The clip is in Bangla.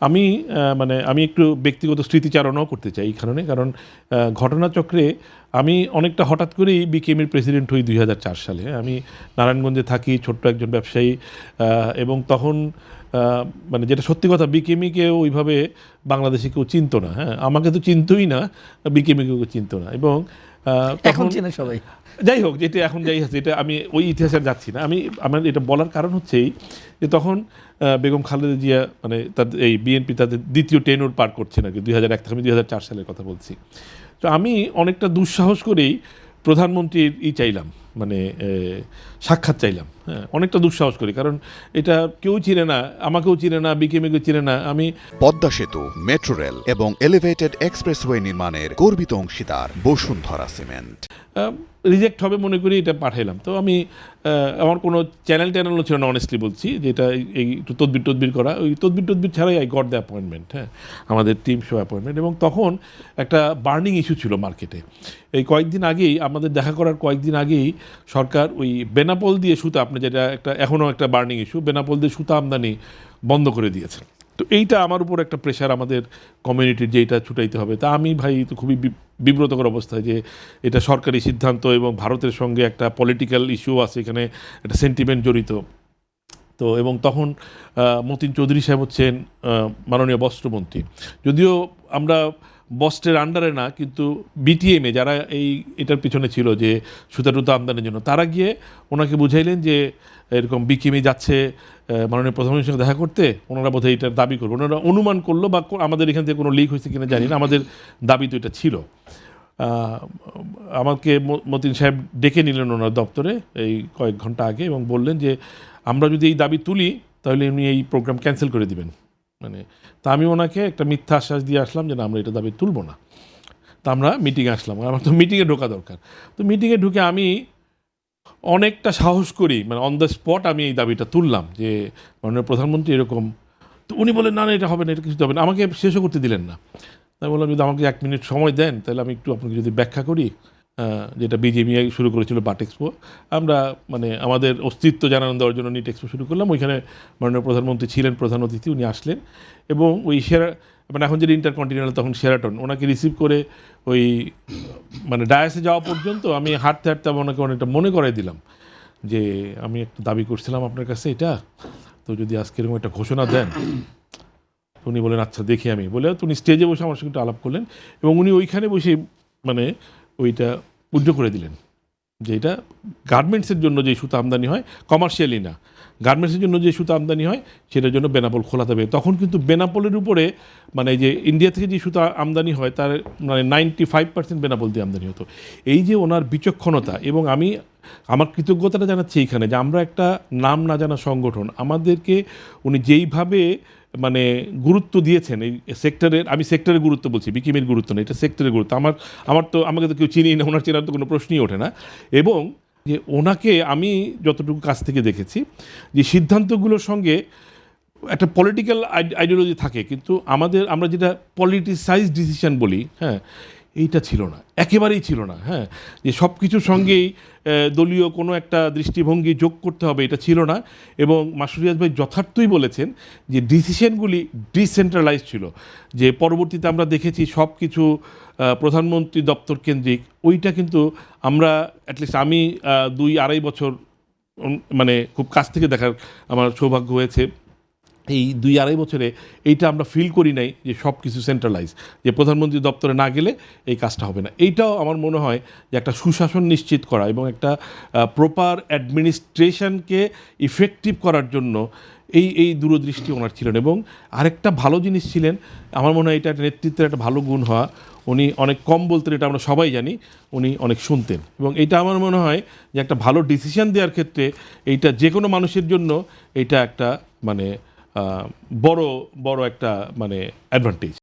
আমি আমি একটু ব্যক্তিগত স্মৃতিচারণাও করতে চাই এই কারণে, কারণ ঘটনাচক্রে আমি অনেকটা হঠাৎ করেই বিকেএমইর প্রেসিডেন্ট হই ২০০৪ সালে। আমি নারায়ণগঞ্জে থাকি, ছোট্ট একজন ব্যবসায়ী, এবং তখন যেটা সত্যি কথা, বিকেএমইকেও ওইভাবে বাংলাদেশে কেউ চিনত না। হ্যাঁ, আমাকে তো চিনতই না, বিকেএমইকে কেউ চিনত না। এবং এখন চেনে সবাই। যাই হোক, যেটা এখন যাই আছে, এটা আমি ওই ইতিহাসে যাচ্ছি না। আমার এটা বলার কারণ হচ্ছেই যে তখন বেগম খালেদা জিয়া তাদের এই বিএনপি তাদের দ্বিতীয় টেনুর পার করছে নাকি ২০০১ থেকে, আমি ২০০৪ সালের কথা বলছি। তো আমি অনেকটা দুঃসাহস করেই প্রধানমন্ত্রীর চাইলাম, সাক্ষাৎ চাইলাম। হ্যাঁ, অনেকটা দুঃসাহস করি, কারণ এটা কেউ চিনে না, আমাকেও চিনে না, বিকেএমইকে চিনে না। আমি পদ্মা সেতু, মেট্রো রেল এবং এলিভেটেড এক্সপ্রেসওয়ে নির্মাণের গর্বিত অংশীদার বসুন্ধরা সিমেন্ট। রিজেক্ট হবে মনে করি এটা পাঠাইলাম। তো আমি আমার কোনো চ্যানেলও ছিল না, অনেস্টলি বলছি, যেটা এই একটু তদবির করা, ওই তদবির ছাড়াই আই গট দ্য অ্যাপয়েন্টমেন্ট। হ্যাঁ, আমাদের টিম শো অ্যাপয়েন্টমেন্ট। এবং তখন একটা বার্নিং ইস্যু ছিল মার্কেটে। এই কয়েকদিন আগেই, আমাদের দেখা করার কয়েকদিন আগেই সরকার ওই বেনাপোল দিয়ে সুতা, আপনি যেটা এখনও একটা বার্নিং ইস্যু, বেনাপোল দিয়ে সুতা আমদানি বন্ধ করে দিয়েছে। তো এইটা আমার উপর একটা প্রেশার, আমাদের কমিউনিটির, যে এটা ছুটাইতে হবে। তা আমি তো খুবই বিব্রতকর অবস্থায়, যে এটা সরকারি সিদ্ধান্ত এবং ভারতের সঙ্গে একটা পলিটিক্যাল ইস্যু আছে, এখানে একটা সেন্টিমেন্ট জড়িত। তো এবং তখন মতিন চৌধুরী সাহেব হচ্ছেন মাননীয় বস্ত্রমন্ত্রী। যদিও আমরা বস্ত্রের আন্ডারে না, কিন্তু বিটিএমএ যারা এটার পিছনে ছিল, যে সুতা টুতা আমদানির জন্য, তারা গিয়ে ওনাকে বুঝাইলেন যে এরকম বিকেএমই যাচ্ছে মাননীয় প্রধানমন্ত্রীর সঙ্গে দেখা করতে, ওনারা বোধহয় এটার দাবি করবো। ওনারা অনুমান করলো, বা আমাদের এখান থেকে কোনো লিক হয়েছে কিনা জানি না, আমাদের দাবি তো এটা ছিল। আমাকে মতিন সাহেব ডেকে নিলেন ওনার দপ্তরে এই কয়েক ঘন্টা আগে, এবং বললেন যে আমরা যদি এই দাবি তুলি তাহলে উনি এই প্রোগ্রাম ক্যান্সেল করে দিবেন। তা আমি ওনাকে একটা মিথ্যা আশ্বাস দিয়ে আসলাম যে না, আমরা এটা দাবি তুলব না। তা আমরা মিটিংয়ে আসলাম, আমার তো মিটিংয়ে ঢোকা দরকার। তো মিটিংয়ে ঢুকে আমি অনেকটা সাহস করি, অন দ্য স্পট আমি এই দাবিটা তুললাম যে মাননীয় প্রধানমন্ত্রী এরকম। তো উনি বলেন না, এটা হবে না, এটা কিছু হবে না। আমাকে শেষও করতে দিলেন না। আমি বললাম, যদি আমাকে 1 মিনিট সময় দেন তাহলে আমি একটু আপনাকে যদি ব্যাখ্যা করি, যেটা বিজেপি শুরু করেছিল বাট এক্সপো, আমরা আমাদের অস্তিত্ব জানানো দেওয়ার জন্য নিট এক্সপো শুরু করলাম। ওইখানে মাননীয় প্রধানমন্ত্রী ছিলেন প্রধান অতিথি, উনি আসলেন, এবং ওই এখন যে ইন্টারকন্টিনেন্টাল, তখন শেরাটন, ওনাকে রিসিভ করে ওই ডায়াসে যাওয়া পর্যন্ত আমি হাঁটতে হাঁটতে ওনাকে অনেকটা মনে করাই দিলাম যে আমি একটা দাবি করছিলাম আপনার কাছে এটা, তো যদি আজকে এরকম একটা ঘোষণা দেন। উনি বলেন আচ্ছা দেখি আমি, বলে উনি স্টেজে বসে আমার সঙ্গে একটু আলাপ করলেন, এবং উনি ওইখানে বসে ওইটা উদ্ধ করে দিলেন যে এটা গার্মেন্টসের জন্য যে সুতা আমদানি হয়, কমার্শিয়ালি না, গার্মেন্টসের জন্য যে সুতা আমদানি হয় সেটার জন্য বেনাপোল খোলাতে হবে। তখন কিন্তু বেনাপোলের উপরে যে ইন্ডিয়া থেকে যে সুতা আমদানি হয় তার 95% বেনাপোল দিয়ে আমদানি হতো। এই যে ওনার বিচক্ষণতা, এবং আমি আমার কৃতজ্ঞতাটা জানাচ্ছি এইখানে, যে আমরা একটা নাম না জানা সংগঠন, আমাদেরকে উনি যেইভাবে গুরুত্ব দিয়েছেন এই সেক্টরের, আমি সেক্টরের গুরুত্ব বলছি, বিকেএমইর গুরুত্ব না, এটা সেক্টরের গুরুত্ব। আমাকে তো কেউ চিনি না, ওনার চেনার তো কোনো প্রশ্নই ওঠে না। এবং যে ওনাকে আমি যতটুকু কাছ থেকে দেখেছি, যে সিদ্ধান্তগুলোর সঙ্গে একটা পলিটিক্যাল আইডিওলজি থাকে, কিন্তু আমরা যেটা পলিটিসাইজ ডিসিশন বলি, হ্যাঁ, এইটা ছিল না, একেবারেই ছিল না। হ্যাঁ, যে সব কিছুর সঙ্গেই দলীয় কোনো একটা দৃষ্টিভঙ্গি যোগ করতে হবে, এটা ছিল না। এবং মাসুদ রিয়াজ ভাই যথার্থই বলেছেন যে ডিসিশনগুলি ডিসেন্ট্রালাইজ ছিল, যে পরবর্তীতে আমরা দেখেছি সব কিছু প্রধানমন্ত্রী দপ্তর কেন্দ্রিক। ওইটা কিন্তু আমরা, অ্যাটলিস্ট আমি 2-2.5 বছর খুব কাছ থেকে দেখার আমার সৌভাগ্য হয়েছে, এই 2-2.5 বছরে এইটা আমরা ফিল করি নাই যে সব কিছু সেন্ট্রালাইজ, যে প্রধানমন্ত্রী দপ্তরে না গেলে এই কাজটা হবে না। এইটাও আমার মনে হয় যে একটা সুশাসন নিশ্চিত করা এবং একটা প্রপার অ্যাডমিনিস্ট্রেশনকে ইফেক্টিভ করার জন্য এই দূরদৃষ্টি ওনার ছিলেন। এবং আরেকটা ভালো জিনিস ছিলেন, আমার মনে হয় এটা একটা নেতৃত্বের একটা ভালো গুণ হওয়া, উনি অনেক কম বলতেন, এটা আমরা সবাই জানি, উনি অনেক শুনতেন। এবং এইটা আমার মনে হয় যে একটা ভালো ডিসিশন দেওয়ার ক্ষেত্রে এইটা যে কোনো মানুষের জন্য এইটা একটা বড় একটা অ্যাডভান্টেজ।